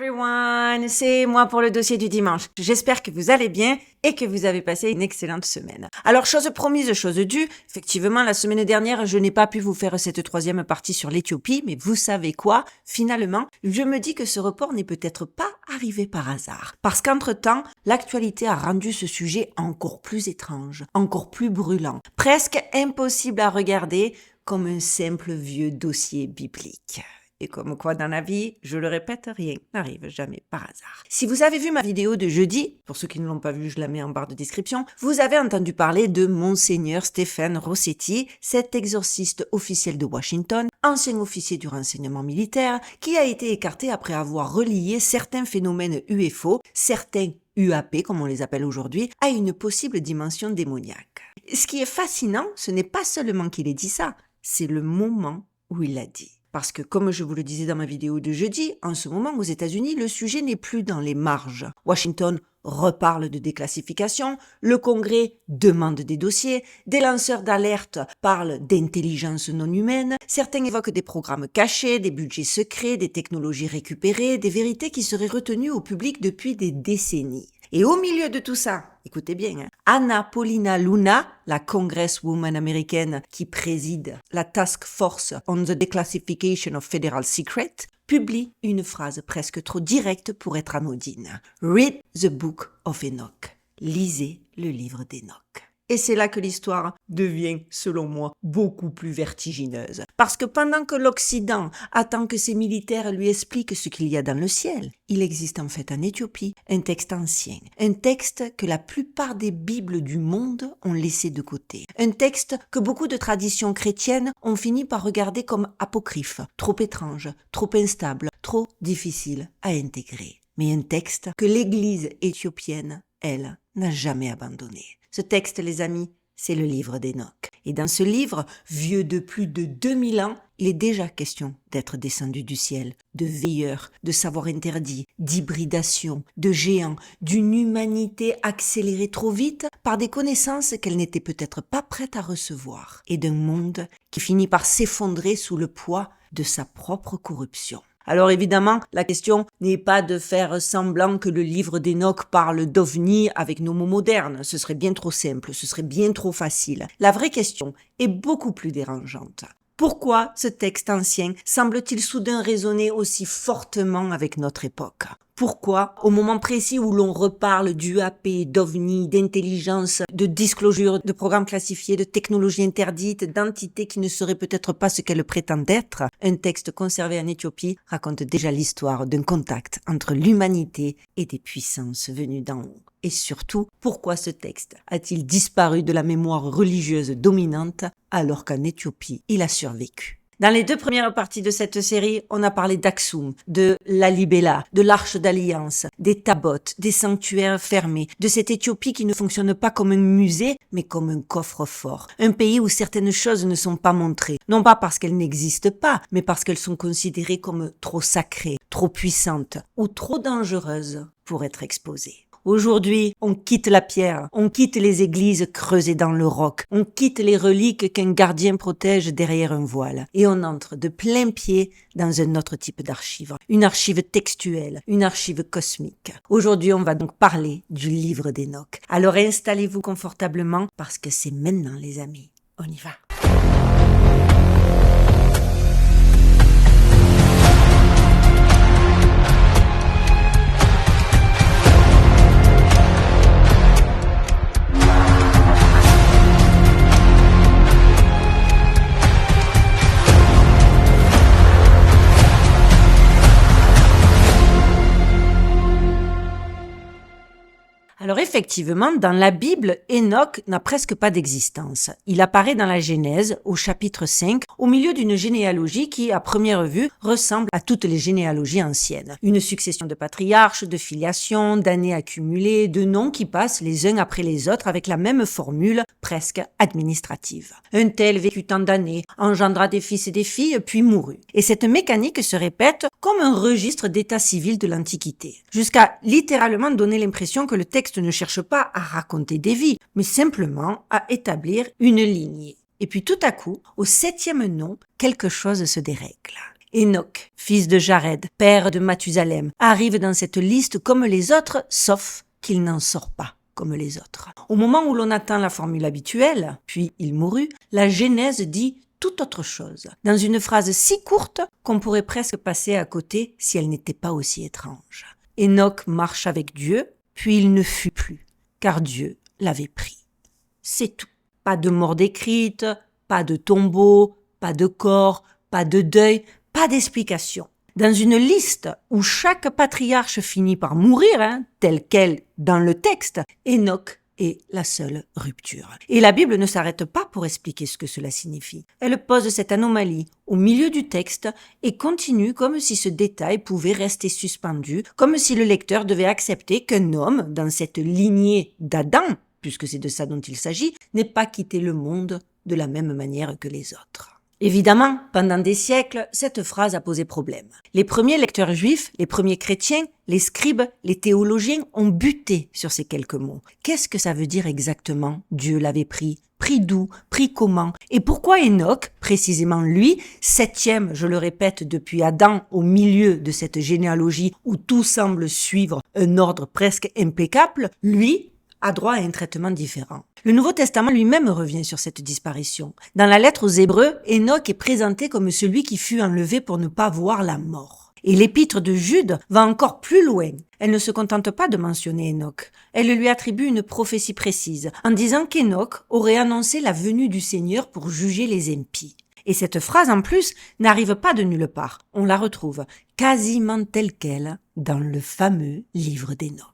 everyone, c'est moi pour le dossier du dimanche. J'espère que vous allez bien et que vous avez passé une excellente semaine. Alors, chose promise, chose due, effectivement, la semaine dernière, je n'ai pas pu vous faire cette troisième partie sur l'Éthiopie, mais vous savez quoi? Finalement, je me dis que ce report n'est peut-être pas arrivé par hasard. Parce qu'entre-temps, l'actualité a rendu ce sujet encore plus étrange, encore plus brûlant, presque impossible à regarder comme un simple vieux dossier biblique. Et comme quoi dans la vie, je le répète, rien n'arrive jamais par hasard. Si vous avez vu ma vidéo de jeudi, pour ceux qui ne l'ont pas vue, je la mets en barre de description, vous avez entendu parler de Monseigneur Stéphane Rossetti, cet exorciste officiel de Washington, ancien officier du renseignement militaire, qui a été écarté après avoir relié certains phénomènes UFO, certains UAP comme on les appelle aujourd'hui, à une possible dimension démoniaque. Ce qui est fascinant, ce n'est pas seulement qu'il ait dit ça, c'est le moment où il l'a dit. Parce que, comme je vous le disais dans ma vidéo de jeudi, en ce moment aux États-Unis, le sujet n'est plus dans les marges. Washington reparle de déclassification, le Congrès demande des dossiers, des lanceurs d'alerte parlent d'intelligence non humaine, certains évoquent des programmes cachés, des budgets secrets, des technologies récupérées, des vérités qui seraient retenues au public depuis des décennies. Et au milieu de tout ça, écoutez bien, Anna Paulina Luna, la congresswoman américaine qui préside la Task Force on the Declassification of Federal Secrets, publie une phrase presque trop directe pour être anodine. Read the book of Enoch. Lisez le livre d'Enoch. Et c'est là que l'histoire devient, selon moi, beaucoup plus vertigineuse. Parce que pendant que l'Occident attend que ses militaires lui expliquent ce qu'il y a dans le ciel, il existe en fait en Éthiopie un texte ancien, un texte que la plupart des Bibles du monde ont laissé de côté, un texte que beaucoup de traditions chrétiennes ont fini par regarder comme apocryphe, trop étrange, trop instable, trop difficile à intégrer. Mais un texte que l'Église éthiopienne, elle, n'a jamais abandonné. Ce texte, les amis, c'est le livre d'Enoch. Et dans ce livre, vieux de plus de 2000 ans, il est déjà question d'être descendu du ciel, de veilleurs, de savoir interdit, d'hybridation, de géants, d'une humanité accélérée trop vite par des connaissances qu'elle n'était peut-être pas prête à recevoir, et d'un monde qui finit par s'effondrer sous le poids de sa propre corruption. Alors évidemment, la question n'est pas de faire semblant que le livre d'Enoch parle d'OVNI avec nos mots modernes. Ce serait bien trop simple, ce serait bien trop facile. La vraie question est beaucoup plus dérangeante. Pourquoi ce texte ancien semble-t-il soudain résonner aussi fortement avec notre époque ? Pourquoi, au moment précis où l'on reparle d'UAP, d'OVNI, d'intelligence, de disclosure, de programmes classifiés, de technologies interdites, d'entités qui ne seraient peut-être pas ce qu'elles prétendent être, un texte conservé en Éthiopie raconte déjà l'histoire d'un contact entre l'humanité et des puissances venues d'en haut. Et surtout, pourquoi ce texte a-t-il disparu de la mémoire religieuse dominante alors qu'en Éthiopie, il a survécu ? Dans les deux premières parties de cette série, on a parlé d'Aksum, de Lalibela, de l'Arche d'Alliance, des Tabots, des sanctuaires fermés, de cette Éthiopie qui ne fonctionne pas comme un musée, mais comme un coffre-fort. Un pays où certaines choses ne sont pas montrées, non pas parce qu'elles n'existent pas, mais parce qu'elles sont considérées comme trop sacrées, trop puissantes ou trop dangereuses pour être exposées. Aujourd'hui, on quitte la pierre, on quitte les églises creusées dans le roc, on quitte les reliques qu'un gardien protège derrière un voile et on entre de plein pied dans un autre type d'archive, une archive textuelle, une archive cosmique. Aujourd'hui, on va donc parler du livre d'Enoch. Alors installez-vous confortablement parce que c'est maintenant les amis. On y va. Alors effectivement, dans la Bible, Enoch n'a presque pas d'existence. Il apparaît dans la Genèse, au chapitre 5, au milieu d'une généalogie qui, à première vue, ressemble à toutes les généalogies anciennes. Une succession de patriarches, de filiations, d'années accumulées, de noms qui passent les uns après les autres avec la même formule presque administrative. Un tel vécut tant d'années, engendra des fils et des filles, puis mourut. Et cette mécanique se répète comme un registre d'état civil de l'Antiquité, jusqu'à littéralement donner l'impression que le texte ne cherche pas à raconter des vies, mais simplement à établir une lignée. Et puis tout à coup, au 7e nom, quelque chose se dérègle. Enoch, fils de Jared, père de Mathusalem, arrive dans cette liste comme les autres, sauf qu'il n'en sort pas comme les autres. Au moment où l'on attend la formule habituelle, puis il mourut, la Genèse dit tout autre chose, dans une phrase si courte qu'on pourrait presque passer à côté si elle n'était pas aussi étrange. Enoch marche avec Dieu, puis il ne fut plus, car Dieu l'avait pris. C'est tout. Pas de mort décrite, pas de tombeau, pas de corps, pas de deuil, pas d'explication. Dans une liste où chaque patriarche finit par mourir, tel quel dans le texte, Enoch est la seule rupture. Et la Bible ne s'arrête pas pour expliquer ce que cela signifie. Elle pose cette anomalie au milieu du texte et continue comme si ce détail pouvait rester suspendu, comme si le lecteur devait accepter qu'un homme, dans cette lignée d'Adam, puisque c'est de ça dont il s'agit, n'ait pas quitté le monde de la même manière que les autres. Évidemment, pendant des siècles, cette phrase a posé problème. Les premiers lecteurs juifs, les premiers chrétiens, les scribes, les théologiens ont buté sur ces quelques mots. Qu'est-ce que ça veut dire exactement ? Dieu l'avait pris. Pris d'où ? Pris comment ? Et pourquoi Enoch, précisément lui, septième, je le répète, depuis Adam, au milieu de cette généalogie où tout semble suivre un ordre presque impeccable, lui, a droit à un traitement différent. Le Nouveau Testament lui-même revient sur cette disparition. Dans la lettre aux Hébreux, Enoch est présenté comme celui qui fut enlevé pour ne pas voir la mort. Et l'épître de Jude va encore plus loin. Elle ne se contente pas de mentionner Enoch. Elle lui attribue une prophétie précise, en disant qu'Enoch aurait annoncé la venue du Seigneur pour juger les impies. Et cette phrase, en plus, n'arrive pas de nulle part. On la retrouve quasiment telle quelle dans le fameux livre d'Enoch.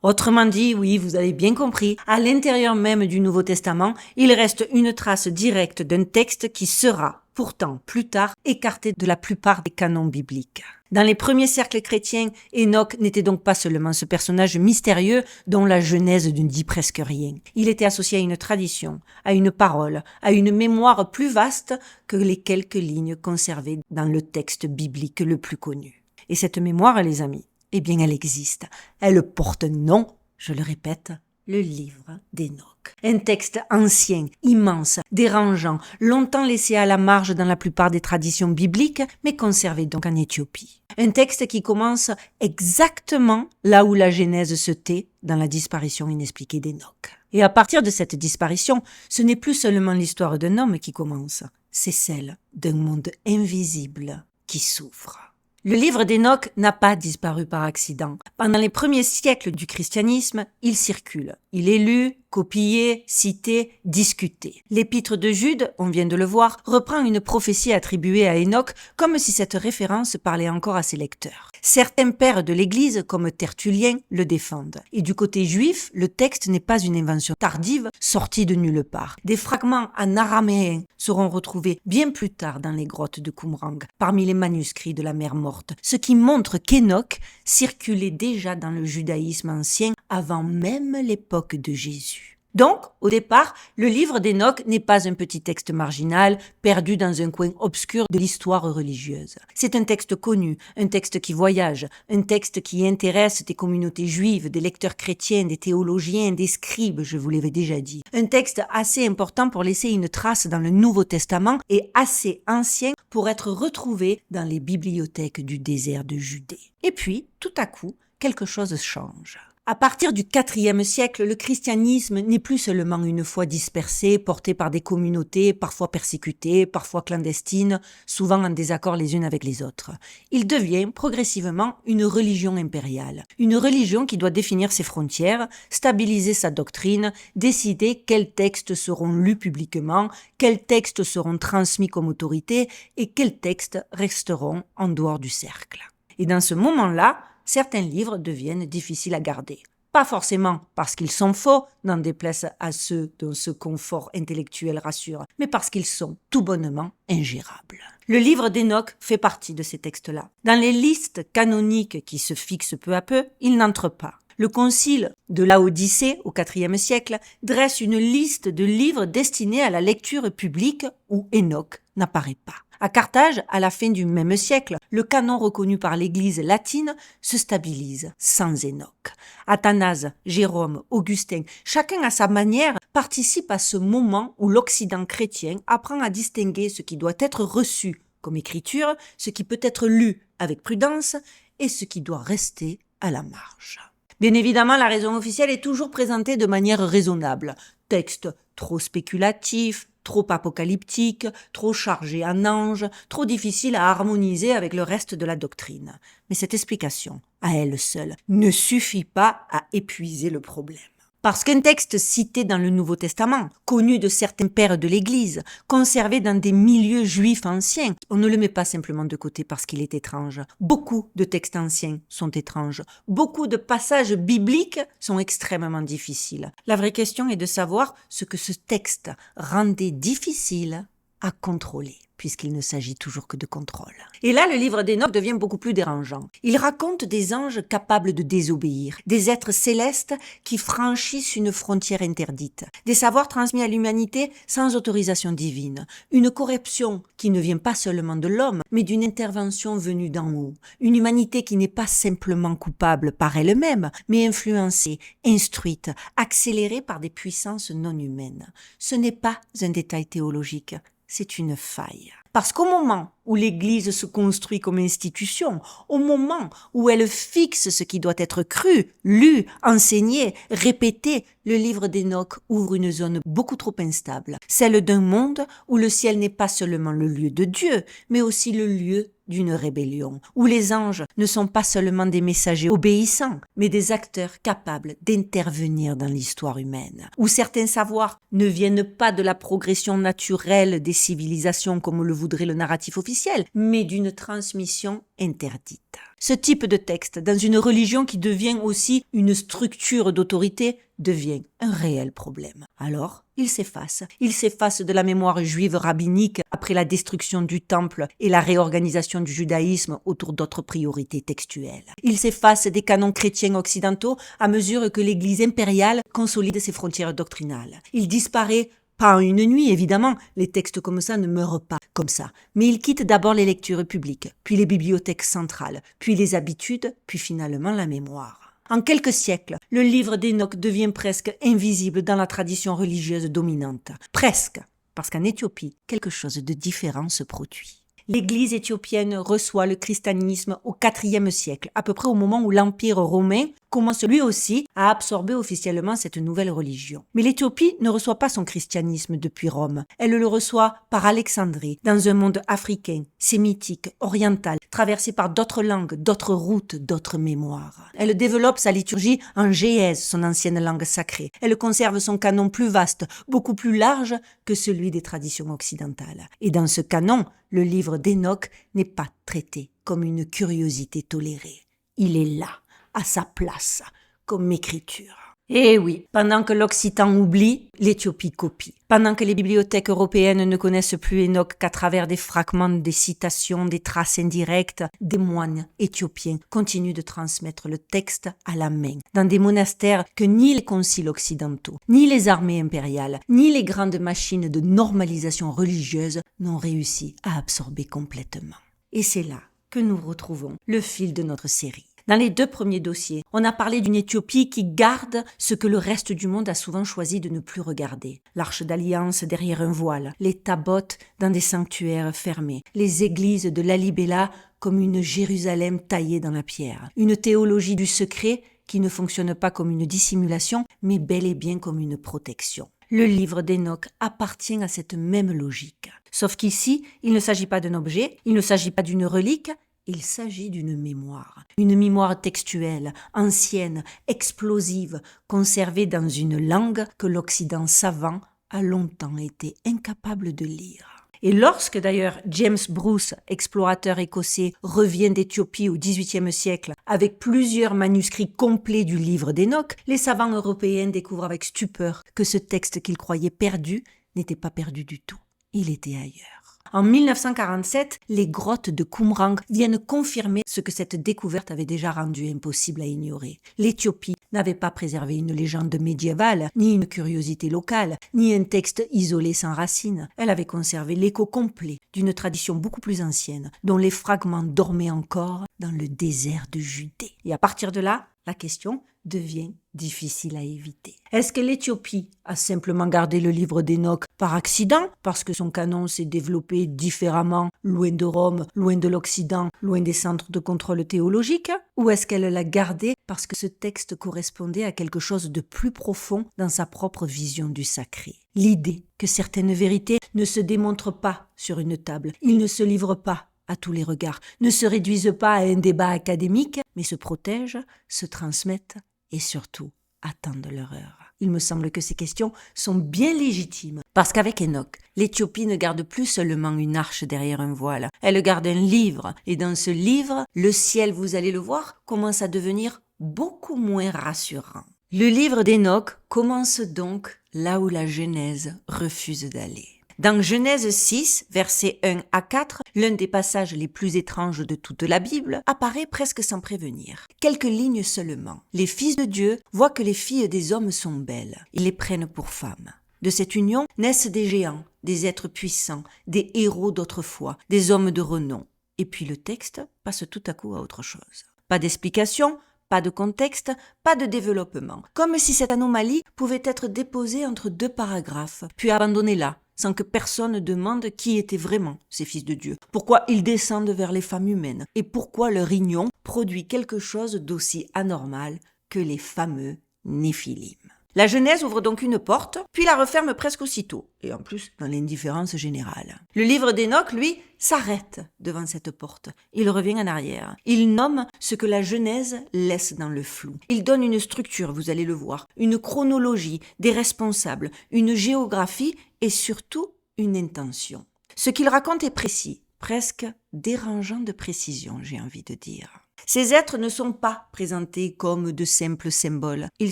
Autrement dit, oui, vous avez bien compris, à l'intérieur même du Nouveau Testament, il reste une trace directe d'un texte qui sera, pourtant, plus tard, écarté de la plupart des canons bibliques. Dans les premiers cercles chrétiens, Enoch n'était donc pas seulement ce personnage mystérieux dont la Genèse ne dit presque rien. Il était associé à une tradition, à une parole, à une mémoire plus vaste que les quelques lignes conservées dans le texte biblique le plus connu. Et cette mémoire, les amis, eh bien, elle existe. Elle porte nom, je le répète, le livre d'Enoch. Un texte ancien, immense, dérangeant, longtemps laissé à la marge dans la plupart des traditions bibliques, mais conservé donc en Éthiopie. Un texte qui commence exactement là où la Genèse se tait dans la disparition inexpliquée d'Enoch. Et à partir de cette disparition, ce n'est plus seulement l'histoire d'un homme qui commence, c'est celle d'un monde invisible qui s'ouvre. Le livre d'Enoch n'a pas disparu par accident. Pendant les premiers siècles du christianisme, il circule. Il est lu, copié, cité, discuté. L'épître de Jude, on vient de le voir, reprend une prophétie attribuée à Enoch comme si cette référence parlait encore à ses lecteurs. Certains pères de l'Église, comme Tertullien, le défendent. Et du côté juif, le texte n'est pas une invention tardive, sortie de nulle part. Des fragments en araméen seront retrouvés bien plus tard dans les grottes de Qumran, parmi les manuscrits de la mer Morte, ce qui montre qu'Enoch circulait déjà dans le judaïsme ancien avant même l'époque de Jésus. Donc, au départ, le livre d'Enoch n'est pas un petit texte marginal, perdu dans un coin obscur de l'histoire religieuse. C'est un texte connu, un texte qui voyage, un texte qui intéresse des communautés juives, des lecteurs chrétiens, des théologiens, des scribes, je vous l'avais déjà dit. Un texte assez important pour laisser une trace dans le Nouveau Testament et assez ancien pour être retrouvé dans les bibliothèques du désert de Judée. Et puis, tout à coup, quelque chose change. À partir du IVe siècle, le christianisme n'est plus seulement une foi dispersée, portée par des communautés, parfois persécutées, parfois clandestines, souvent en désaccord les unes avec les autres. Il devient progressivement une religion impériale. Une religion qui doit définir ses frontières, stabiliser sa doctrine, décider quels textes seront lus publiquement, quels textes seront transmis comme autorité et quels textes resteront en dehors du cercle. Et dans ce moment-là, certains livres deviennent difficiles à garder. Pas forcément parce qu'ils sont faux, n'en déplaise à ceux dont ce confort intellectuel rassure, mais parce qu'ils sont tout bonnement ingérables. Le livre d'Enoch fait partie de ces textes-là. Dans les listes canoniques qui se fixent peu à peu, il n'entre pas. Le concile de Laodicée, au IVe siècle, dresse une liste de livres destinés à la lecture publique où Enoch n'apparaît pas. À Carthage, à la fin du même siècle, le canon reconnu par l'Église latine se stabilise sans Enoch. Athanase, Jérôme, Augustin, chacun à sa manière participe à ce moment où l'Occident chrétien apprend à distinguer ce qui doit être reçu comme écriture, ce qui peut être lu avec prudence et ce qui doit rester à la marge. Bien évidemment, la raison officielle est toujours présentée de manière raisonnable. Texte trop spéculatif, trop apocalyptique, trop chargé en anges, trop difficile à harmoniser avec le reste de la doctrine. Mais cette explication, à elle seule, ne suffit pas à épuiser le problème. Parce qu'un texte cité dans le Nouveau Testament, connu de certains pères de l'Église, conservé dans des milieux juifs anciens, on ne le met pas simplement de côté parce qu'il est étrange. Beaucoup de textes anciens sont étranges. Beaucoup de passages bibliques sont extrêmement difficiles. La vraie question est de savoir ce que ce texte rendait difficile à contrôler, puisqu'il ne s'agit toujours que de contrôle. Et là, le livre d'Hénoch devient beaucoup plus dérangeant. Il raconte des anges capables de désobéir, des êtres célestes qui franchissent une frontière interdite, des savoirs transmis à l'humanité sans autorisation divine, une corruption qui ne vient pas seulement de l'homme, mais d'une intervention venue d'en haut, une humanité qui n'est pas simplement coupable par elle-même, mais influencée, instruite, accélérée par des puissances non humaines. Ce n'est pas un détail théologique, c'est une faille. Parce qu'au moment où l'Église se construit comme institution, au moment où elle fixe ce qui doit être cru, lu, enseigné, répété, le livre d'Hénoch ouvre une zone beaucoup trop instable, celle d'un monde où le ciel n'est pas seulement le lieu de Dieu, mais aussi le lieu d'une rébellion, où les anges ne sont pas seulement des messagers obéissants, mais des acteurs capables d'intervenir dans l'histoire humaine, où certains savoirs ne viennent pas de la progression naturelle des civilisations comme le voudrait le narratif officiel, mais d'une transmission interdite. Ce type de texte, dans une religion qui devient aussi une structure d'autorité, devient un réel problème. Alors, il s'efface. Il s'efface de la mémoire juive rabbinique après la destruction du temple et la réorganisation du judaïsme autour d'autres priorités textuelles. Il s'efface des canons chrétiens occidentaux à mesure que l'Église impériale consolide ses frontières doctrinales. Il disparaît pas en une nuit, évidemment, les textes comme ça ne meurent pas comme ça. Mais ils quittent d'abord les lectures publiques, puis les bibliothèques centrales, puis les habitudes, puis finalement la mémoire. En quelques siècles, le livre d'Hénoch devient presque invisible dans la tradition religieuse dominante. Presque, parce qu'en Éthiopie, quelque chose de différent se produit. L'Église éthiopienne reçoit le christianisme au IVe siècle, à peu près au moment où l'Empire romain commence lui aussi à absorber officiellement cette nouvelle religion. Mais l'Éthiopie ne reçoit pas son christianisme depuis Rome. Elle le reçoit par Alexandrie, dans un monde africain, sémitique, oriental, traversé par d'autres langues, d'autres routes, d'autres mémoires. Elle développe sa liturgie en géèse, son ancienne langue sacrée. Elle conserve son canon plus vaste, beaucoup plus large que celui des traditions occidentales. Et dans ce canon, le livre d'Hénoch n'est pas traité comme une curiosité tolérée. Il est là, à sa place, comme écriture. Eh oui, pendant que l'Occitan oublie, l'Éthiopie copie. Pendant que les bibliothèques européennes ne connaissent plus Hénoch qu'à travers des fragments, des citations, des traces indirectes, des moines éthiopiens continuent de transmettre le texte à la main, dans des monastères que ni les conciles occidentaux, ni les armées impériales, ni les grandes machines de normalisation religieuse n'ont réussi à absorber complètement. Et c'est là que nous retrouvons le fil de notre série. Dans les 2 premiers dossiers, on a parlé d'une Éthiopie qui garde ce que le reste du monde a souvent choisi de ne plus regarder. L'Arche d'Alliance derrière un voile, les tabotes dans des sanctuaires fermés, les églises de Lalibela comme une Jérusalem taillée dans la pierre. Une théologie du secret qui ne fonctionne pas comme une dissimulation, mais bel et bien comme une protection. Le livre d'Hénoch appartient à cette même logique. Sauf qu'ici, il ne s'agit pas d'un objet, il ne s'agit pas d'une relique, il s'agit d'une mémoire textuelle, ancienne, explosive, conservée dans une langue que l'Occident savant a longtemps été incapable de lire. Et lorsque d'ailleurs James Bruce, explorateur écossais, revient d'Éthiopie au XVIIIe siècle avec plusieurs manuscrits complets du livre d'Hénoch, les savants européens découvrent avec stupeur que ce texte qu'ils croyaient perdu n'était pas perdu du tout. Il était ailleurs. En 1947, les grottes de Qumran viennent confirmer ce que cette découverte avait déjà rendu impossible à ignorer. L'Éthiopie n'avait pas préservé une légende médiévale, ni une curiosité locale, ni un texte isolé sans racines. Elle avait conservé l'écho complet d'une tradition beaucoup plus ancienne, dont les fragments dormaient encore dans le désert de Judée. Et à partir de là, la question, devient difficile à éviter. Est-ce que l'Éthiopie a simplement gardé le livre d'Enoch par accident, parce que son canon s'est développé différemment, loin de Rome, loin de l'Occident, loin des centres de contrôle théologique? Ou est-ce qu'elle l'a gardé parce que ce texte correspondait à quelque chose de plus profond dans sa propre vision du sacré? L'idée que certaines vérités ne se démontrent pas sur une table, ils ne se livrent pas à tous les regards, ne se réduisent pas à un débat académique, mais se protègent, se transmettent et surtout attendent leur heure. Il me semble que ces questions sont bien légitimes, parce qu'avec Enoch, l'Éthiopie ne garde plus seulement une arche derrière un voile, elle garde un livre, et dans ce livre, le ciel, vous allez le voir, commence à devenir beaucoup moins rassurant. Le livre d'Enoch commence donc là où la Genèse refuse d'aller. Dans Genèse 6, versets 1 à 4, l'un des passages les plus étranges de toute la Bible apparaît presque sans prévenir. Quelques lignes seulement. Les fils de Dieu voient que les filles des hommes sont belles. Ils les prennent pour femmes. De cette union naissent des géants, des êtres puissants, des héros d'autrefois, des hommes de renom. Et puis le texte passe tout à coup à autre chose. Pas d'explication, pas de contexte, pas de développement. Comme si cette anomalie pouvait être déposée entre deux paragraphes, puis abandonnée là, sans que personne demande qui étaient vraiment ces fils de Dieu, pourquoi ils descendent vers les femmes humaines, et pourquoi leur union produit quelque chose d'aussi anormal que les fameux Néphilim. La Genèse ouvre donc une porte, puis la referme presque aussitôt, et en plus dans l'indifférence générale. Le livre d'Enoch, lui, s'arrête devant cette porte. Il revient en arrière. Il nomme ce que la Genèse laisse dans le flou. Il donne une structure, vous allez le voir, une chronologie, des responsables, une géographie et surtout une intention. Ce qu'il raconte est précis, presque dérangeant de précision, j'ai envie de dire. Ces êtres ne sont pas présentés comme de simples symboles, ils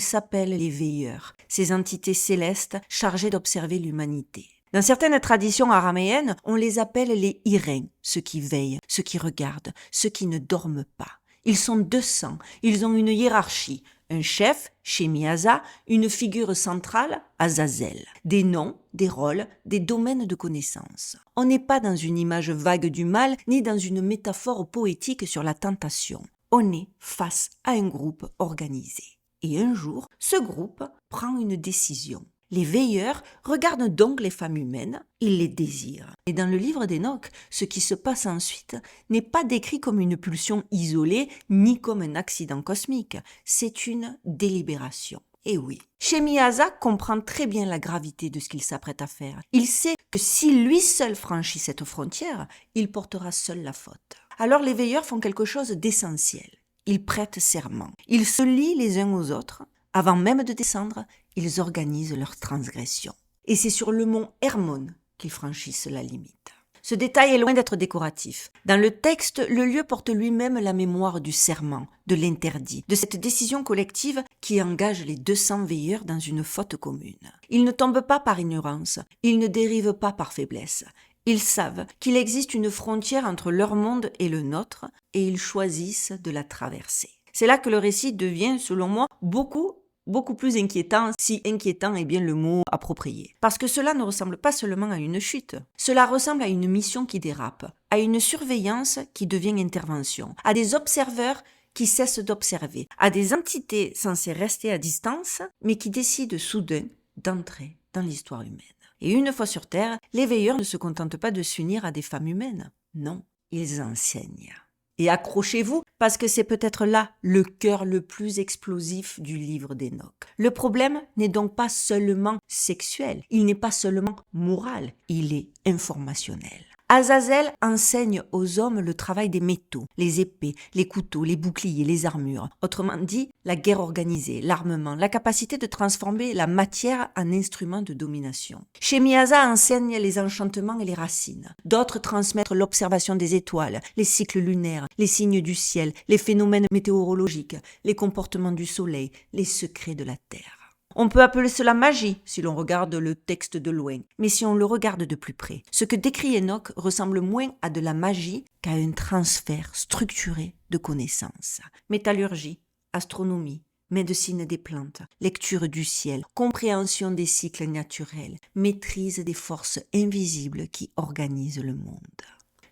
s'appellent les veilleurs, ces entités célestes chargées d'observer l'humanité. Dans certaines traditions araméennes, on les appelle les Irins, ceux qui veillent, ceux qui regardent, ceux qui ne dorment pas. Ils sont 200, ils ont une hiérarchie, un chef, Shemiasa, une figure centrale, Azazel, des noms, des rôles, des domaines de connaissances. On n'est pas dans une image vague du mal, ni dans une métaphore poétique sur la tentation. On est face à un groupe organisé. Et un jour, ce groupe prend une décision. Les veilleurs regardent donc les femmes humaines, ils les désirent. Et dans le livre d'Enoch, ce qui se passe ensuite n'est pas décrit comme une pulsion isolée, ni comme un accident cosmique. C'est une délibération. Et oui, Shemiasa comprend très bien la gravité de ce qu'il s'apprête à faire. Il sait que si lui seul franchit cette frontière, il portera seul la faute. Alors les veilleurs font quelque chose d'essentiel. Ils prêtent serment. Ils se lient les uns aux autres. Avant même de descendre, ils organisent leur transgression. Et c'est sur le mont Hermon qu'ils franchissent la limite. Ce détail est loin d'être décoratif. Dans le texte, le lieu porte lui-même la mémoire du serment, de l'interdit, de cette décision collective qui engage les 200 veilleurs dans une faute commune. Ils ne tombent pas par ignorance, ils ne dérivent pas par faiblesse. Ils savent qu'il existe une frontière entre leur monde et le nôtre, et ils choisissent de la traverser. C'est là que le récit devient, selon moi, beaucoup plus inquiétant, si inquiétant est bien le mot approprié. Parce que cela ne ressemble pas seulement à une chute. Cela ressemble à une mission qui dérape, à une surveillance qui devient intervention, à des observeurs qui cessent d'observer, à des entités censées rester à distance, mais qui décident soudain d'entrer dans l'histoire humaine. Et une fois sur Terre, les veilleurs ne se contentent pas de s'unir à des femmes humaines. Non, ils enseignent. Et accrochez-vous, parce que c'est peut-être là le cœur le plus explosif du livre d'Enoch. Le problème n'est donc pas seulement sexuel, il n'est pas seulement moral, il est informationnel. Azazel enseigne aux hommes le travail des métaux, les épées, les couteaux, les boucliers, les armures. Autrement dit, la guerre organisée, l'armement, la capacité de transformer la matière en instrument de domination. Shemiasa enseigne les enchantements et les racines. D'autres transmettent l'observation des étoiles, les cycles lunaires, les signes du ciel, les phénomènes météorologiques, les comportements du soleil, les secrets de la terre. On peut appeler cela magie si l'on regarde le texte de loin, mais si on le regarde de plus près, ce que décrit Enoch ressemble moins à de la magie qu'à un transfert structuré de connaissances. Métallurgie, astronomie, médecine des plantes, lecture du ciel, compréhension des cycles naturels, maîtrise des forces invisibles qui organisent le monde.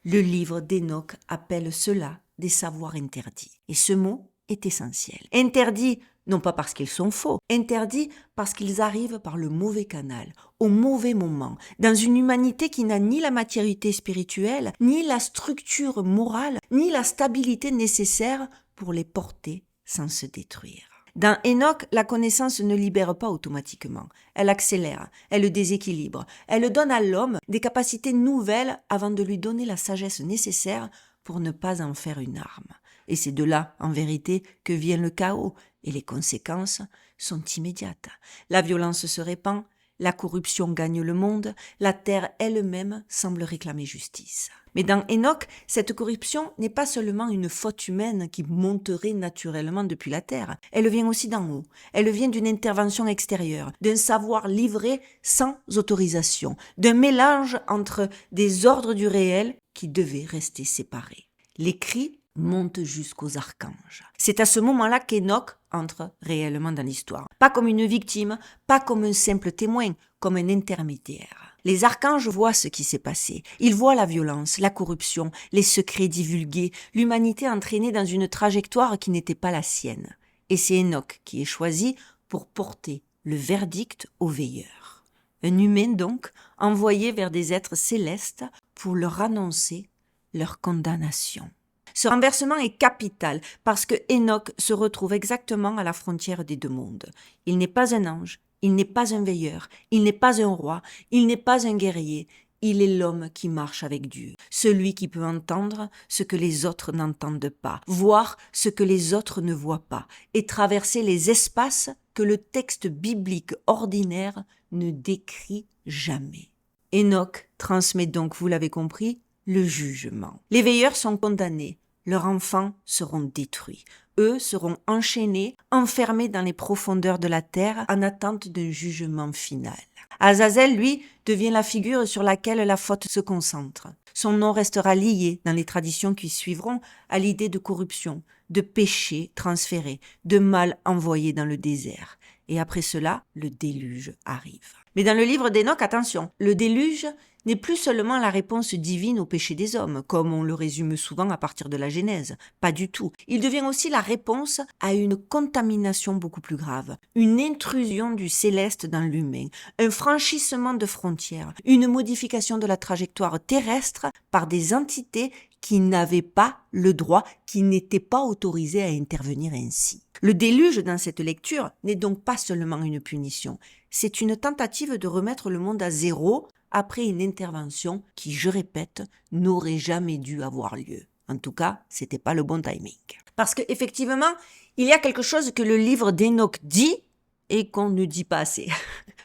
Le livre d'Enoch appelle cela des savoirs interdits. Et ce mot est essentiel. Interdit non pas parce qu'ils sont faux, interdits parce qu'ils arrivent par le mauvais canal, au mauvais moment, dans une humanité qui n'a ni la maturité spirituelle, ni la structure morale, ni la stabilité nécessaire pour les porter sans se détruire. Dans Enoch, la connaissance ne libère pas automatiquement. Elle accélère, elle déséquilibre, elle donne à l'homme des capacités nouvelles avant de lui donner la sagesse nécessaire pour ne pas en faire une arme. Et c'est de là, en vérité, que vient le chaos, et les conséquences sont immédiates. La violence se répand, la corruption gagne le monde, la terre elle-même semble réclamer justice. Mais dans Enoch, cette corruption n'est pas seulement une faute humaine qui monterait naturellement depuis la terre. Elle vient aussi d'en haut. Elle vient d'une intervention extérieure, d'un savoir livré sans autorisation, d'un mélange entre des ordres du réel qui devaient rester séparés. Les cris montent jusqu'aux archanges. C'est à ce moment-là qu'Enoch entre réellement dans l'histoire. Pas comme une victime, pas comme un simple témoin, comme un intermédiaire. Les archanges voient ce qui s'est passé. Ils voient la violence, la corruption, les secrets divulgués, l'humanité entraînée dans une trajectoire qui n'était pas la sienne. Et c'est Enoch qui est choisi pour porter le verdict aux veilleurs. Un humain donc, envoyé vers des êtres célestes pour leur annoncer leur condamnation. Ce renversement est capital parce que Enoch se retrouve exactement à la frontière des deux mondes. Il n'est pas un ange, il n'est pas un veilleur, il n'est pas un roi, il n'est pas un guerrier, il est l'homme qui marche avec Dieu, celui qui peut entendre ce que les autres n'entendent pas, voir ce que les autres ne voient pas, et traverser les espaces que le texte biblique ordinaire ne décrit jamais. Enoch transmet donc, vous l'avez compris, le jugement. Les veilleurs sont condamnés. Leurs enfants seront détruits. Eux seront enchaînés, enfermés dans les profondeurs de la terre en attente d'un jugement final. Azazel, lui, devient la figure sur laquelle la faute se concentre. Son nom restera lié dans les traditions qui suivront à l'idée de corruption, de péché transféré, de mal envoyé dans le désert. Et après cela, le déluge arrive. Mais dans le livre d'Enoch, attention, le déluge n'est plus seulement la réponse divine au péché des hommes, comme on le résume souvent à partir de la Genèse. Pas du tout. Il devient aussi la réponse à une contamination beaucoup plus grave, une intrusion du céleste dans l'humain, un franchissement de frontières, une modification de la trajectoire terrestre par des entités qui n'avaient pas le droit, qui n'étaient pas autorisées à intervenir ainsi. Le déluge dans cette lecture n'est donc pas seulement une punition, c'est une tentative de remettre le monde à zéro après une intervention qui, je répète, n'aurait jamais dû avoir lieu. En tout cas, c'était pas le bon timing. Parce qu'effectivement, il y a quelque chose que le livre d'Enoch dit et qu'on ne dit pas assez.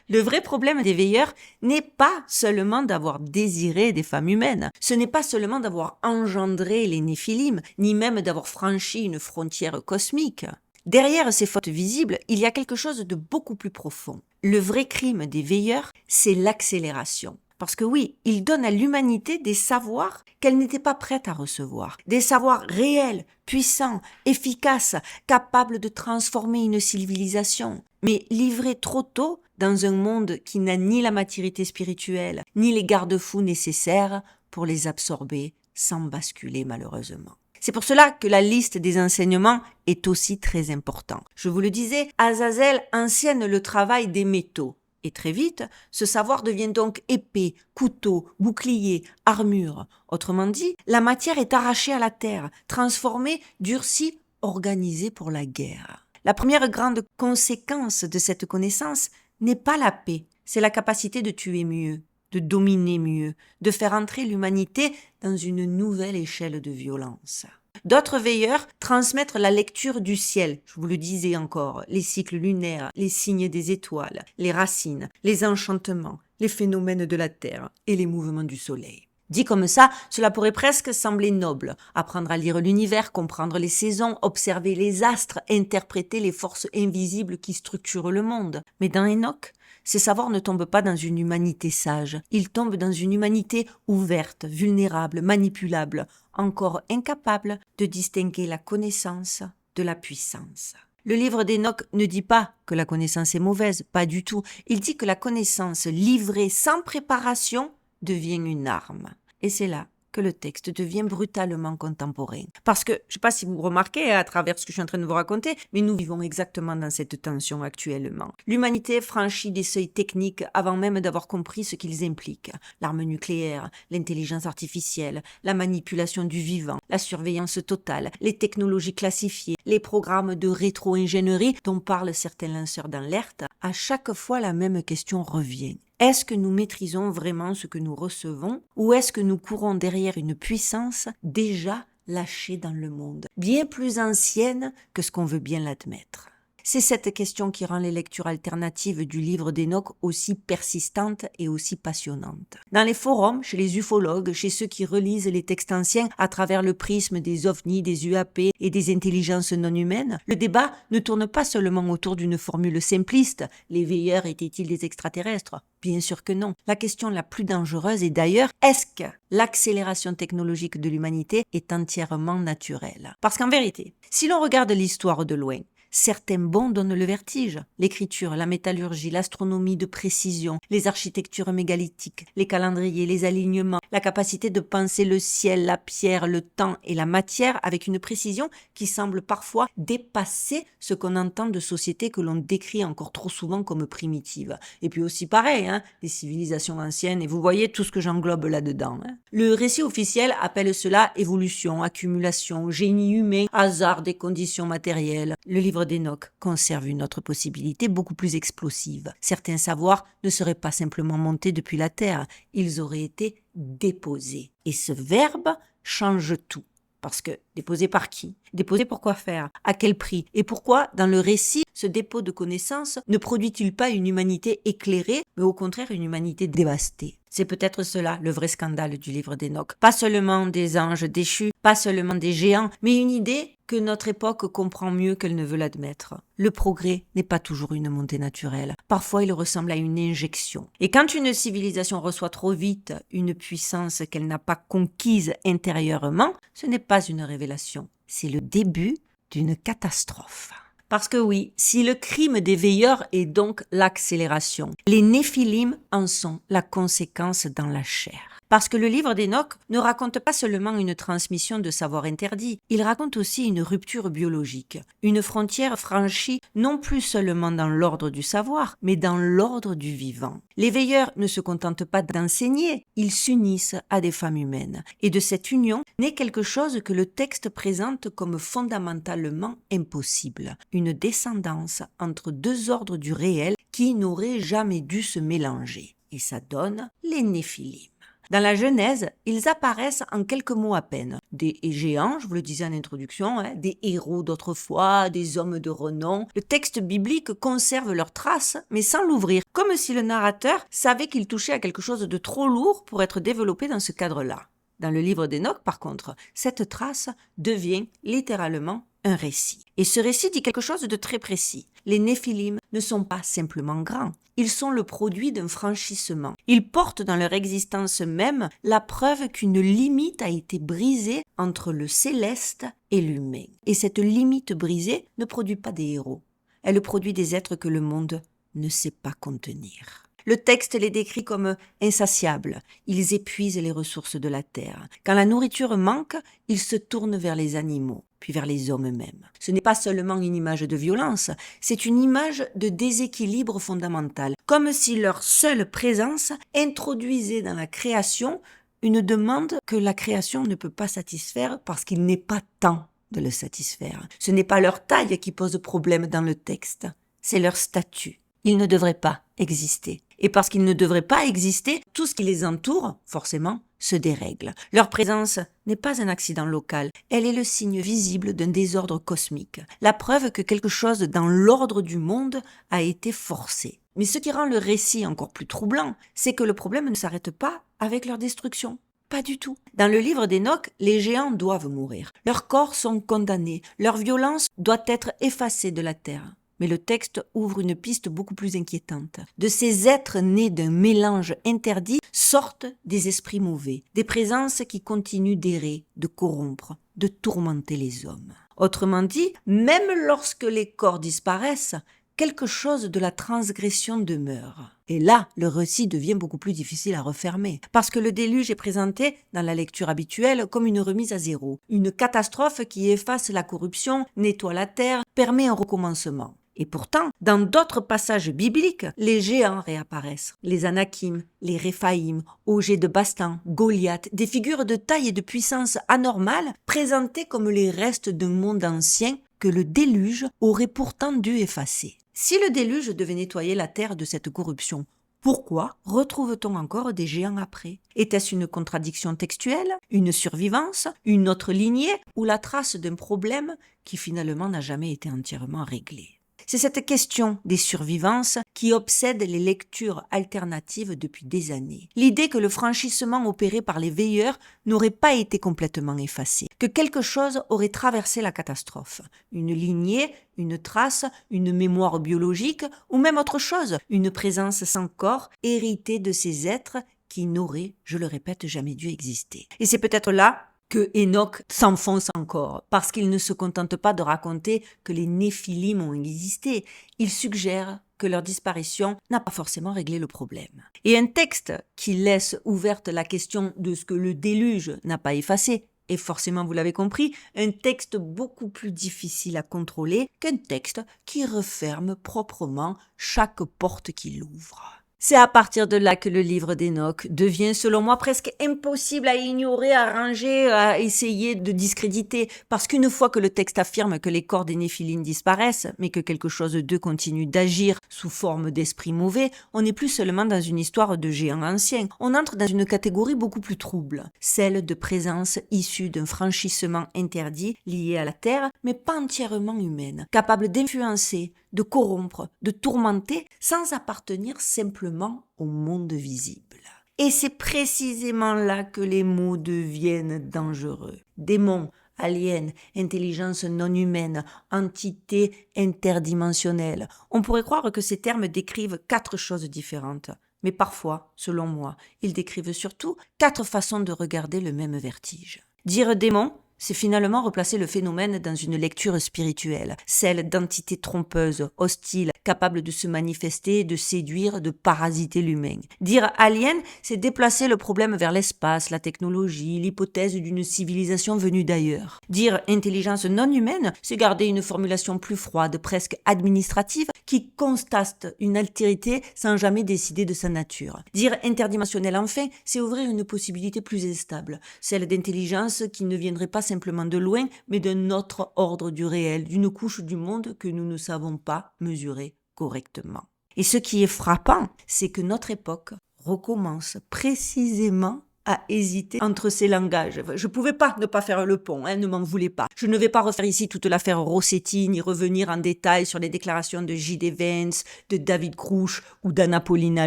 Le vrai problème des veilleurs n'est pas seulement d'avoir désiré des femmes humaines, ce n'est pas seulement d'avoir engendré les néphilim, ni même d'avoir franchi une frontière cosmique. Derrière ces fautes visibles, il y a quelque chose de beaucoup plus profond. Le vrai crime des veilleurs, c'est l'accélération. Parce que oui, ils donnent à l'humanité des savoirs qu'elle n'était pas prête à recevoir. Des savoirs réels, puissants, efficaces, capables de transformer une civilisation. Mais livrés trop tôt dans un monde qui n'a ni la maturité spirituelle, ni les garde-fous nécessaires pour les absorber sans basculer malheureusement. C'est pour cela que la liste des enseignements est aussi très importante. Je vous le disais, Azazel enseigne le travail des métaux. Et très vite, ce savoir devient donc épée, couteau, bouclier, armure. Autrement dit, la matière est arrachée à la terre, transformée, durcie, organisée pour la guerre. La première grande conséquence de cette connaissance n'est pas la paix, c'est la capacité de tuer mieux, de dominer mieux, de faire entrer l'humanité dans une nouvelle échelle de violence. D'autres veilleurs transmettent la lecture du ciel, je vous le disais encore, les cycles lunaires, les signes des étoiles, les racines, les enchantements, les phénomènes de la terre et les mouvements du soleil. Dit comme ça, cela pourrait presque sembler noble. Apprendre à lire l'univers, comprendre les saisons, observer les astres, interpréter les forces invisibles qui structurent le monde. Mais dans Enoch, ces savoirs ne tombent pas dans une humanité sage. Ils tombent dans une humanité ouverte, vulnérable, manipulable, encore incapable de distinguer la connaissance de la puissance. Le livre d'Enoch ne dit pas que la connaissance est mauvaise, pas du tout. Il dit que la connaissance livrée sans préparation devient une arme. Et c'est là que le texte devient brutalement contemporain. Parce que, je ne sais pas si vous remarquez à travers ce que je suis en train de vous raconter, mais nous vivons exactement dans cette tension actuellement. L'humanité franchit des seuils techniques avant même d'avoir compris ce qu'ils impliquent. L'arme nucléaire, l'intelligence artificielle, la manipulation du vivant, la surveillance totale, les technologies classifiées, les programmes de rétro-ingénierie dont parlent certains lanceurs d'alerte, à chaque fois la même question revient. Est-ce que nous maîtrisons vraiment ce que nous recevons ou est-ce que nous courons derrière une puissance déjà lâchée dans le monde, bien plus ancienne que ce qu'on veut bien l'admettre? C'est cette question qui rend les lectures alternatives du livre d'Enoch aussi persistantes et aussi passionnantes. Dans les forums, chez les ufologues, chez ceux qui relisent les textes anciens à travers le prisme des ovnis, des UAP et des intelligences non humaines, le débat ne tourne pas seulement autour d'une formule simpliste « les veilleurs étaient-ils des extraterrestres ?» Bien sûr que non. La question la plus dangereuse est d'ailleurs, est-ce que l'accélération technologique de l'humanité est entièrement naturelle? Parce qu'en vérité, si l'on regarde l'histoire de loin, certains bons donnent le vertige. L'écriture, la métallurgie, l'astronomie de précision, les architectures mégalithiques, les calendriers, les alignements, la capacité de penser le ciel, la pierre, le temps et la matière avec une précision qui semble parfois dépasser ce qu'on entend de sociétés que l'on décrit encore trop souvent comme primitives. Et puis aussi pareil, les civilisations anciennes, et vous voyez tout ce que j'englobe là-dedans. Le récit officiel appelle cela évolution, accumulation, génie humain, hasard des conditions matérielles. Le livre d'Enoch conserve une autre possibilité beaucoup plus explosive. Certains savoirs ne seraient pas simplement montés depuis la terre, ils auraient été déposés. Et ce verbe change tout. Parce que déposé par qui? Déposé pour quoi faire? À quel prix? Et pourquoi, dans le récit, ce dépôt de connaissances ne produit-il pas une humanité éclairée, mais au contraire une humanité dévastée? C'est peut-être cela le vrai scandale du livre d'Enoch. Pas seulement des anges déchus, pas seulement des géants, mais une idée que notre époque comprend mieux qu'elle ne veut l'admettre. Le progrès n'est pas toujours une montée naturelle. Parfois, il ressemble à une injection. Et quand une civilisation reçoit trop vite une puissance qu'elle n'a pas conquise intérieurement, ce n'est pas une révélation. C'est le début d'une catastrophe. Parce que oui, si le crime des veilleurs est donc l'accélération, les Néphilim en sont la conséquence dans la chair. Parce que le livre d'Enoch ne raconte pas seulement une transmission de savoir interdit, il raconte aussi une rupture biologique, une frontière franchie non plus seulement dans l'ordre du savoir, mais dans l'ordre du vivant. Les veilleurs ne se contentent pas d'enseigner, ils s'unissent à des femmes humaines. Et de cette union naît quelque chose que le texte présente comme fondamentalement impossible, une descendance entre deux ordres du réel qui n'auraient jamais dû se mélanger. Et ça donne les Néphilim. Dans la Genèse, ils apparaissent en quelques mots à peine. Des géants, je vous le disais en introduction, des héros d'autrefois, des hommes de renom. Le texte biblique conserve leurs traces, mais sans l'ouvrir, comme si le narrateur savait qu'il touchait à quelque chose de trop lourd pour être développé dans ce cadre-là. Dans le livre d'Enoch, par contre, cette trace devient littéralement un récit. Et ce récit dit quelque chose de très précis. Les Néphilim ne sont pas simplement grands, ils sont le produit d'un franchissement. Ils portent dans leur existence même la preuve qu'une limite a été brisée entre le céleste et l'humain. Et cette limite brisée ne produit pas des héros, elle produit des êtres que le monde ne sait pas contenir. Le texte les décrit comme insatiables. Ils épuisent les ressources de la terre. Quand la nourriture manque, ils se tournent vers les animaux, puis vers les hommes eux-mêmes. Ce n'est pas seulement une image de violence, c'est une image de déséquilibre fondamental. Comme si leur seule présence introduisait dans la création une demande que la création ne peut pas satisfaire parce qu'il n'est pas temps de le satisfaire. Ce n'est pas leur taille qui pose problème dans le texte, c'est leur statut. Ils ne devraient pas exister. Et parce qu'ils ne devraient pas exister, tout ce qui les entoure, forcément, se dérègle. Leur présence n'est pas un accident local, elle est le signe visible d'un désordre cosmique, la preuve que quelque chose dans l'ordre du monde a été forcé. Mais ce qui rend le récit encore plus troublant, c'est que le problème ne s'arrête pas avec leur destruction. Pas du tout. Dans le livre d'Enoch, les géants doivent mourir. Leurs corps sont condamnés, leur violence doit être effacée de la terre. Mais le texte ouvre une piste beaucoup plus inquiétante. De ces êtres nés d'un mélange interdit sortent des esprits mauvais, des présences qui continuent d'errer, de corrompre, de tourmenter les hommes. Autrement dit, même lorsque les corps disparaissent, quelque chose de la transgression demeure. Et là, le récit devient beaucoup plus difficile à refermer, parce que le déluge est présenté, dans la lecture habituelle, comme une remise à zéro, une catastrophe qui efface la corruption, nettoie la terre, permet un recommencement. Et pourtant, dans d'autres passages bibliques, les géants réapparaissent. Les Anakim, les Réphaïm, Ogé de Bastan, Goliath, des figures de taille et de puissance anormales, présentées comme les restes d'un monde ancien que le déluge aurait pourtant dû effacer. Si le déluge devait nettoyer la terre de cette corruption, pourquoi retrouve-t-on encore des géants après? Était-ce une contradiction textuelle, une survivance, une autre lignée ou la trace d'un problème qui finalement n'a jamais été entièrement réglé? C'est cette question des survivances qui obsède les lectures alternatives depuis des années. L'idée que le franchissement opéré par les veilleurs n'aurait pas été complètement effacé, que quelque chose aurait traversé la catastrophe. Une lignée, une trace, une mémoire biologique ou même autre chose, une présence sans corps héritée de ces êtres qui n'auraient, je le répète, jamais dû exister. Et c'est peut-être là que Enoch s'enfonce encore, parce qu'il ne se contente pas de raconter que les Néphilim ont existé, il suggère que leur disparition n'a pas forcément réglé le problème. Et un texte qui laisse ouverte la question de ce que le déluge n'a pas effacé, est forcément, vous l'avez compris, un texte beaucoup plus difficile à contrôler qu'un texte qui referme proprement chaque porte qu'il ouvre. C'est à partir de là que le livre d'Enoch devient, selon moi, presque impossible à ignorer, à ranger, à essayer de discréditer. Parce qu'une fois que le texte affirme que les corps des Néphilim disparaissent, mais que quelque chose d'eux continue d'agir sous forme d'esprit mauvais, on n'est plus seulement dans une histoire de géants anciens. On entre dans une catégorie beaucoup plus trouble, celle de présence issue d'un franchissement interdit lié à la terre, mais pas entièrement humaine, capable d'influencer, de corrompre, de tourmenter, sans appartenir simplement au monde visible. Et c'est précisément là que les mots deviennent dangereux. Démons, aliens, intelligence non humaine, entité interdimensionnelle. On pourrait croire que ces termes décrivent 4 choses différentes. Mais parfois, selon moi, ils décrivent surtout 4 façons de regarder le même vertige. Dire démon, c'est finalement replacer le phénomène dans une lecture spirituelle, celle d'entités trompeuses, hostiles, capables de se manifester, de séduire, de parasiter l'humain. Dire alien, c'est déplacer le problème vers l'espace, la technologie, l'hypothèse d'une civilisation venue d'ailleurs. Dire intelligence non humaine, c'est garder une formulation plus froide, presque administrative, qui constate une altérité sans jamais décider de sa nature. Dire interdimensionnel enfin, c'est ouvrir une possibilité plus instable, celle d'intelligence qui ne viendrait pas simplement de loin, mais d'un autre ordre du réel, d'une couche du monde que nous ne savons pas mesurer correctement. Et ce qui est frappant, c'est que notre époque recommence précisément à hésiter entre ces langages. Je pouvais pas ne pas faire le pont, ne m'en voulez pas. Je ne vais pas refaire ici toute l'affaire Rossetti, ni revenir en détail sur les déclarations de J.D. Vance, de David Crouch ou d'Anna Paulina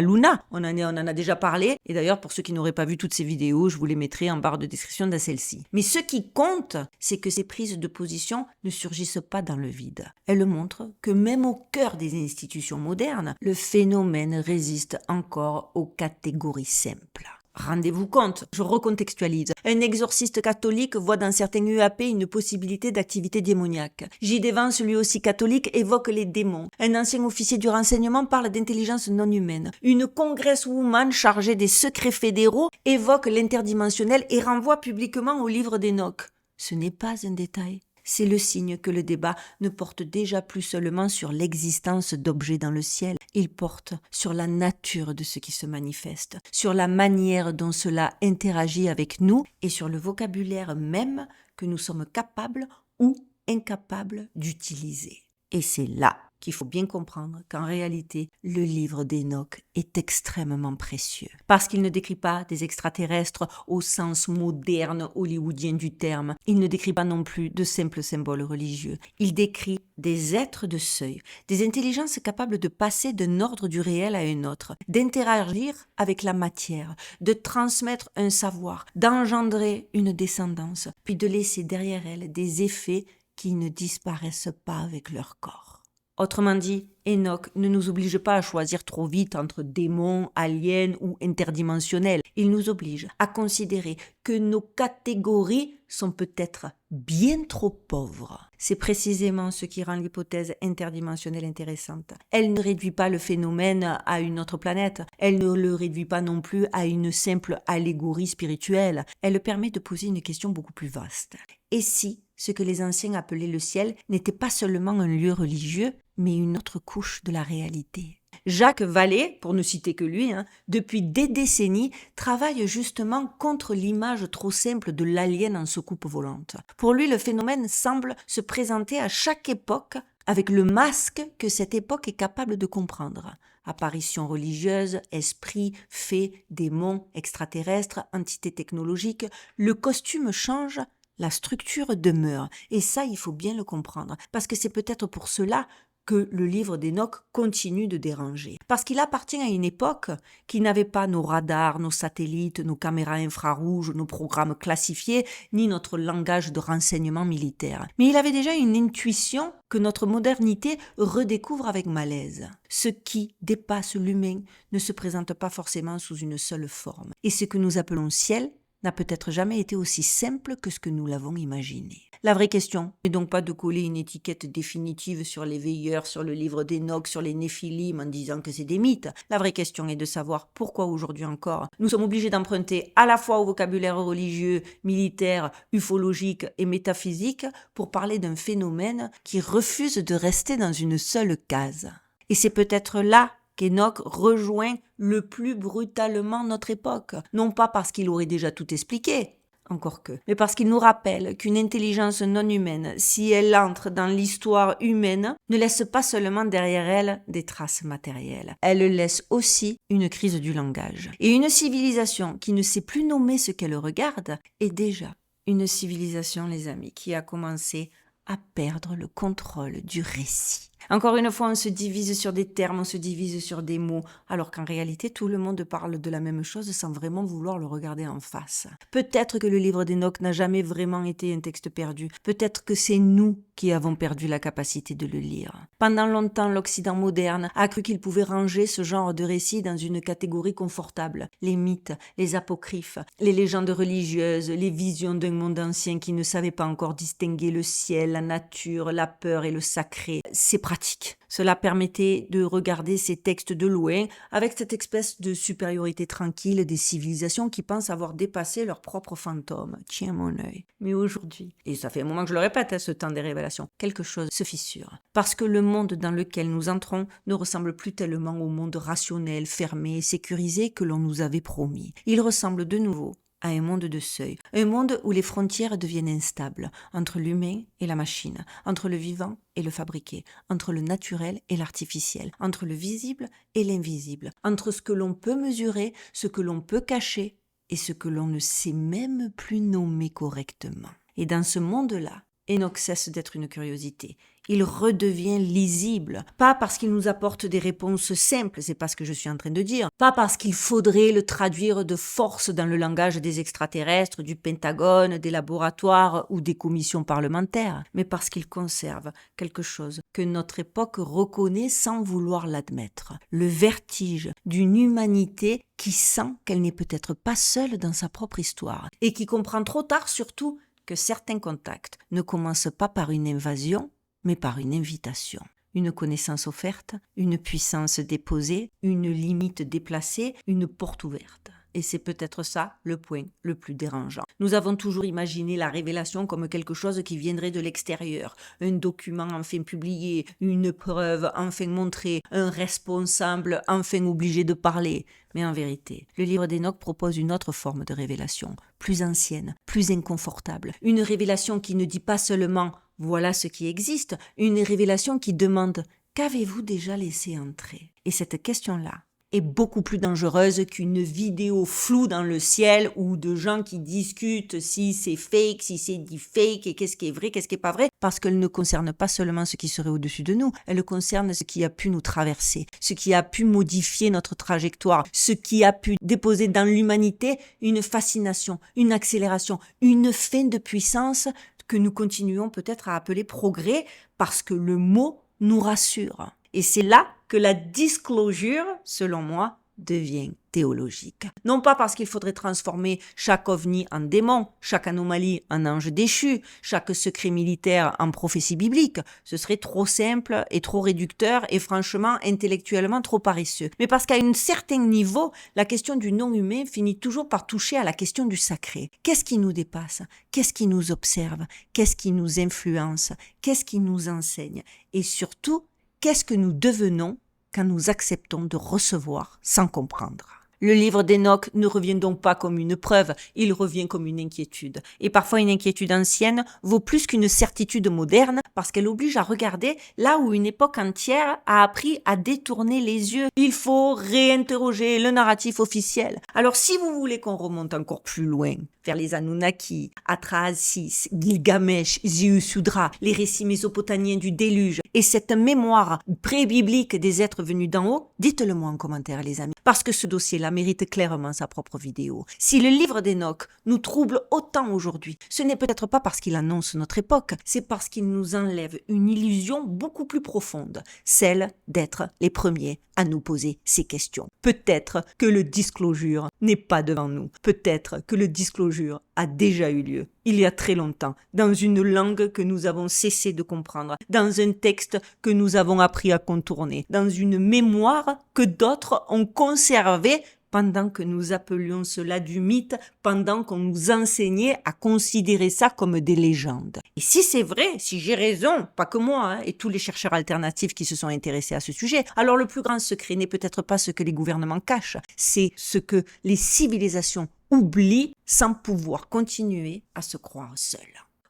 Luna. On en a déjà parlé. Et d'ailleurs, pour ceux qui n'auraient pas vu toutes ces vidéos, je vous les mettrai en barre de description dans celle-ci. Mais ce qui compte, c'est que ces prises de position ne surgissent pas dans le vide. Elles montrent que même au cœur des institutions modernes, le phénomène résiste encore aux catégories simples. Rendez-vous compte, je recontextualise. Un exorciste catholique voit dans certains UAP une possibilité d'activité démoniaque. J.D. Vance, lui aussi catholique, évoque les démons. Un ancien officier du renseignement parle d'intelligence non humaine. Une congresswoman chargée des secrets fédéraux évoque l'interdimensionnel et renvoie publiquement au livre d'Enoch. Ce n'est pas un détail. C'est le signe que le débat ne porte déjà plus seulement sur l'existence d'objets dans le ciel, il porte sur la nature de ce qui se manifeste, sur la manière dont cela interagit avec nous et sur le vocabulaire même que nous sommes capables ou incapables d'utiliser. Et c'est là qu'il faut bien comprendre qu'en réalité, le livre d'Enoch est extrêmement précieux. Parce qu'il ne décrit pas des extraterrestres au sens moderne hollywoodien du terme. Il ne décrit pas non plus de simples symboles religieux. Il décrit des êtres de seuil, des intelligences capables de passer d'un ordre du réel à un autre, d'interagir avec la matière, de transmettre un savoir, d'engendrer une descendance, puis de laisser derrière elle des effets qui ne disparaissent pas avec leur corps. Autrement dit, Enoch ne nous oblige pas à choisir trop vite entre démons, aliens ou interdimensionnels. Il nous oblige à considérer que nos catégories sont peut-être bien trop pauvres. C'est précisément ce qui rend l'hypothèse interdimensionnelle intéressante. Elle ne réduit pas le phénomène à une autre planète. Elle ne le réduit pas non plus à une simple allégorie spirituelle. Elle permet de poser une question beaucoup plus vaste. Et si ce que les anciens appelaient le ciel n'était pas seulement un lieu religieux, mais une autre couche de la réalité? Jacques Vallée, pour ne citer que lui, depuis des décennies, travaille justement contre l'image trop simple de l'alien en soucoupe volante. Pour lui, le phénomène semble se présenter à chaque époque avec le masque que cette époque est capable de comprendre. Apparitions religieuses, esprits, fées, démons, extraterrestres, entités technologiques, le costume change, la structure demeure. Et ça, il faut bien le comprendre, parce que c'est peut-être pour cela que le livre d'Enoch continue de déranger. Parce qu'il appartient à une époque qui n'avait pas nos radars, nos satellites, nos caméras infrarouges, nos programmes classifiés, ni notre langage de renseignement militaire. Mais il avait déjà une intuition que notre modernité redécouvre avec malaise. Ce qui dépasse l'humain ne se présente pas forcément sous une seule forme. Et ce que nous appelons ciel n'a peut-être jamais été aussi simple que ce que nous l'avons imaginé. La vraie question n'est donc pas de coller une étiquette définitive sur les veilleurs, sur le livre d'Enoch, sur les Néphilim en disant que c'est des mythes. La vraie question est de savoir pourquoi aujourd'hui encore nous sommes obligés d'emprunter à la fois au vocabulaire religieux, militaire, ufologique et métaphysique pour parler d'un phénomène qui refuse de rester dans une seule case. Et c'est peut-être là qu'Enoch rejoint le plus brutalement notre époque. Non pas parce qu'il aurait déjà tout expliqué, encore que, mais parce qu'il nous rappelle qu'une intelligence non humaine, si elle entre dans l'histoire humaine, ne laisse pas seulement derrière elle des traces matérielles. Elle laisse aussi une crise du langage. Et une civilisation qui ne sait plus nommer ce qu'elle regarde est déjà une civilisation, les amis, qui a commencé à perdre le contrôle du récit. Encore une fois, on se divise sur des termes, on se divise sur des mots, alors qu'en réalité, tout le monde parle de la même chose sans vraiment vouloir le regarder en face. Peut-être que le livre d'Enoch n'a jamais vraiment été un texte perdu. Peut-être que c'est nous qui avons perdu la capacité de le lire. Pendant longtemps, l'Occident moderne a cru qu'il pouvait ranger ce genre de récits dans une catégorie confortable. Les mythes, les apocryphes, les légendes religieuses, les visions d'un monde ancien qui ne savait pas encore distinguer le ciel, la nature, la peur et le sacré. C'est pratique. Cela permettait de regarder ces textes de loin avec cette espèce de supériorité tranquille des civilisations qui pensent avoir dépassé leurs propres fantômes. Tiens mon œil. Mais aujourd'hui, et ça fait un moment que je le répète, ce temps des révélations, quelque chose se fissure. Parce que le monde dans lequel nous entrons ne ressemble plus tellement au monde rationnel, fermé et sécurisé que l'on nous avait promis. Il ressemble de nouveau à un monde de seuil, un monde où les frontières deviennent instables, entre l'humain et la machine, entre le vivant et le fabriqué, entre le naturel et l'artificiel, entre le visible et l'invisible, entre ce que l'on peut mesurer, ce que l'on peut cacher et ce que l'on ne sait même plus nommer correctement. Et dans ce monde-là, Enoch cesse d'être une curiosité. Il redevient lisible. Pas parce qu'il nous apporte des réponses simples, c'est pas ce que je suis en train de dire. Pas parce qu'il faudrait le traduire de force dans le langage des extraterrestres, du Pentagone, des laboratoires ou des commissions parlementaires, mais parce qu'il conserve quelque chose que notre époque reconnaît sans vouloir l'admettre. Le vertige d'une humanité qui sent qu'elle n'est peut-être pas seule dans sa propre histoire et qui comprend trop tard surtout que certains contacts ne commencent pas par une invasion, mais par une invitation. Une connaissance offerte, une puissance déposée, une limite déplacée, une porte ouverte. Et c'est peut-être ça le point le plus dérangeant. Nous avons toujours imaginé la révélation comme quelque chose qui viendrait de l'extérieur, un document enfin publié, une preuve enfin montrée, un responsable enfin obligé de parler. Mais en vérité, le livre d'Enoch propose une autre forme de révélation, plus ancienne, plus inconfortable. Une révélation qui ne dit pas seulement « voilà ce qui existe », une révélation qui demande « qu'avez-vous déjà laissé entrer ?» Et cette question-là est beaucoup plus dangereuse qu'une vidéo floue dans le ciel ou de gens qui discutent si c'est fake, si c'est dit fake et qu'est-ce qui est vrai, qu'est-ce qui est pas vrai, parce qu'elle ne concerne pas seulement ce qui serait au-dessus de nous, elle concerne ce qui a pu nous traverser, ce qui a pu modifier notre trajectoire, ce qui a pu déposer dans l'humanité une fascination, une accélération, une fin de puissance que nous continuons peut-être à appeler progrès parce que le mot nous rassure. Et c'est là que la disclosure, selon moi, devient théologique. Non pas parce qu'il faudrait transformer chaque ovni en démon, chaque anomalie en ange déchu, chaque secret militaire en prophétie biblique, ce serait trop simple et trop réducteur et franchement intellectuellement trop paresseux. Mais parce qu'à un certain niveau, la question du non-humain finit toujours par toucher à la question du sacré. Qu'est-ce qui nous dépasse? Qu'est-ce qui nous observe? Qu'est-ce qui nous influence? Qu'est-ce qui nous enseigne? Et surtout, qu'est-ce que nous devenons quand nous acceptons de recevoir sans comprendre? Le livre d'Enoch ne revient donc pas comme une preuve, il revient comme une inquiétude. Et parfois une inquiétude ancienne vaut plus qu'une certitude moderne parce qu'elle oblige à regarder là où une époque entière a appris à détourner les yeux. Il faut réinterroger le narratif officiel. Alors si vous voulez qu'on remonte encore plus loin, vers les Anunnaki, Atrahasis, Gilgamesh, Ziusudra, les récits mésopotamiens du déluge et cette mémoire pré-biblique des êtres venus d'en haut, dites-le moi en commentaire les amis, parce que ce dossier-là mérite clairement sa propre vidéo. Si le livre d'Enoch nous trouble autant aujourd'hui, ce n'est peut-être pas parce qu'il annonce notre époque, c'est parce qu'il nous enlève une illusion beaucoup plus profonde, celle d'être les premiers à nous poser ces questions. Peut-être que le disclosure n'est pas devant nous, peut-être que le disclosure a déjà eu lieu, il y a très longtemps, dans une langue que nous avons cessé de comprendre, dans un texte que nous avons appris à contourner, dans une mémoire que d'autres ont conservée pendant que nous appelions cela du mythe, pendant qu'on nous enseignait à considérer ça comme des légendes. Et si c'est vrai, si j'ai raison, pas que moi, et tous les chercheurs alternatifs qui se sont intéressés à ce sujet, alors le plus grand secret n'est peut-être pas ce que les gouvernements cachent, c'est ce que les civilisations oublient sans pouvoir continuer à se croire seules.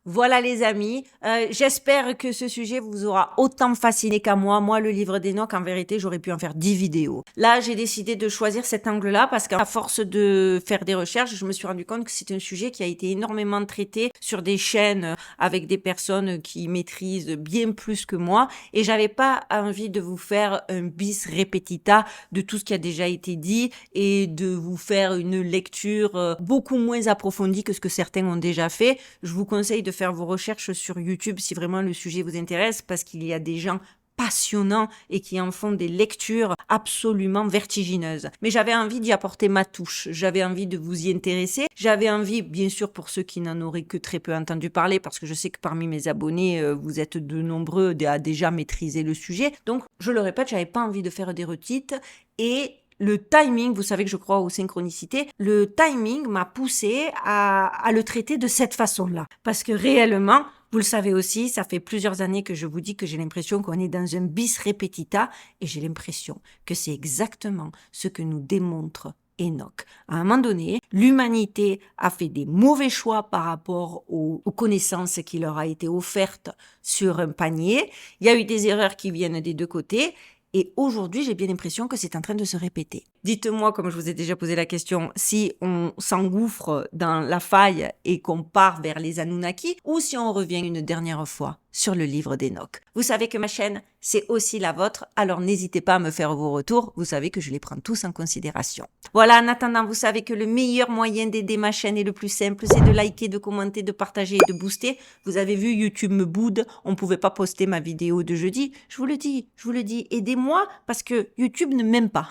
Voilà les amis, j'espère que ce sujet vous aura autant fasciné qu'à moi. Moi, le livre d'Enoch, en vérité, j'aurais pu en faire 10 vidéos. Là, j'ai décidé de choisir cet angle-là parce qu'à force de faire des recherches, je me suis rendu compte que c'est un sujet qui a été énormément traité sur des chaînes avec des personnes qui maîtrisent bien plus que moi et j'avais pas envie de vous faire un bis repetita de tout ce qui a déjà été dit et de vous faire une lecture beaucoup moins approfondie que ce que certains ont déjà fait. Je vous conseille de faire vos recherches sur YouTube si vraiment le sujet vous intéresse parce qu'il y a des gens passionnants et qui en font des lectures absolument vertigineuses. Mais j'avais envie d'y apporter ma touche, j'avais envie de vous y intéresser, j'avais envie, bien sûr pour ceux qui n'en auraient que très peu entendu parler, parce que je sais que parmi mes abonnés, vous êtes de nombreux à déjà maîtriser le sujet. Donc, je le répète, j'avais pas envie de faire des retites et le timing, vous savez que je crois aux synchronicités, le timing m'a poussé à le traiter de cette façon-là. Parce que réellement, vous le savez aussi, ça fait plusieurs années que je vous dis que j'ai l'impression qu'on est dans un bis repetita et j'ai l'impression que c'est exactement ce que nous démontre Enoch. À un moment donné, l'humanité a fait des mauvais choix par rapport aux connaissances qui leur a été offertes sur un panier. Il y a eu des erreurs qui viennent des deux côtés. Et aujourd'hui, j'ai bien l'impression que c'est en train de se répéter. Dites-moi, comme je vous ai déjà posé la question, si on s'engouffre dans la faille et qu'on part vers les Anunnaki, ou si on revient une dernière fois sur le livre d'Enoch. Vous savez que ma chaîne, c'est aussi la vôtre, alors n'hésitez pas à me faire vos retours, vous savez que je les prends tous en considération. Voilà, en attendant, vous savez que le meilleur moyen d'aider ma chaîne et le plus simple, c'est de liker, de commenter, de partager et de booster. Vous avez vu, YouTube me boude, on pouvait pas poster ma vidéo de jeudi. Je vous le dis, aidez-moi parce que YouTube ne m'aime pas.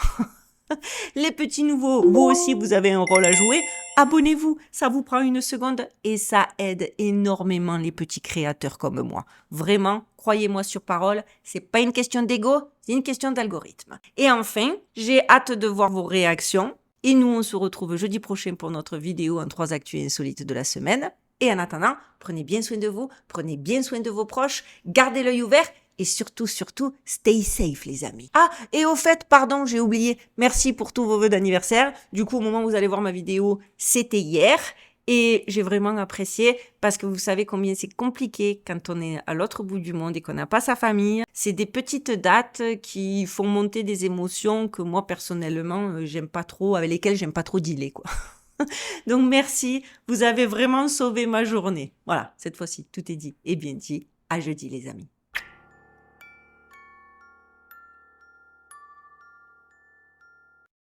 Les petits nouveaux, vous aussi vous avez un rôle à jouer, abonnez-vous, ça vous prend une seconde et ça aide énormément les petits créateurs comme moi. Vraiment, croyez-moi sur parole, c'est pas une question d'ego, c'est une question d'algorithme. Et enfin, j'ai hâte de voir vos réactions et nous on se retrouve jeudi prochain pour notre vidéo en 3 actus insolites de la semaine. Et en attendant, prenez bien soin de vous, prenez bien soin de vos proches, gardez l'œil ouvert et surtout, stay safe les amis. Ah, et au fait, pardon, j'ai oublié, merci pour tous vos vœux d'anniversaire. Du coup, au moment où vous allez voir ma vidéo, c'était hier. Et j'ai vraiment apprécié parce que vous savez combien c'est compliqué quand on est à l'autre bout du monde et qu'on n'a pas sa famille. C'est des petites dates qui font monter des émotions que moi, personnellement, j'aime pas trop, avec lesquelles j'aime pas trop dealer, quoi. Donc merci, vous avez vraiment sauvé ma journée. Voilà, cette fois-ci, tout est dit et bien dit. À jeudi les amis.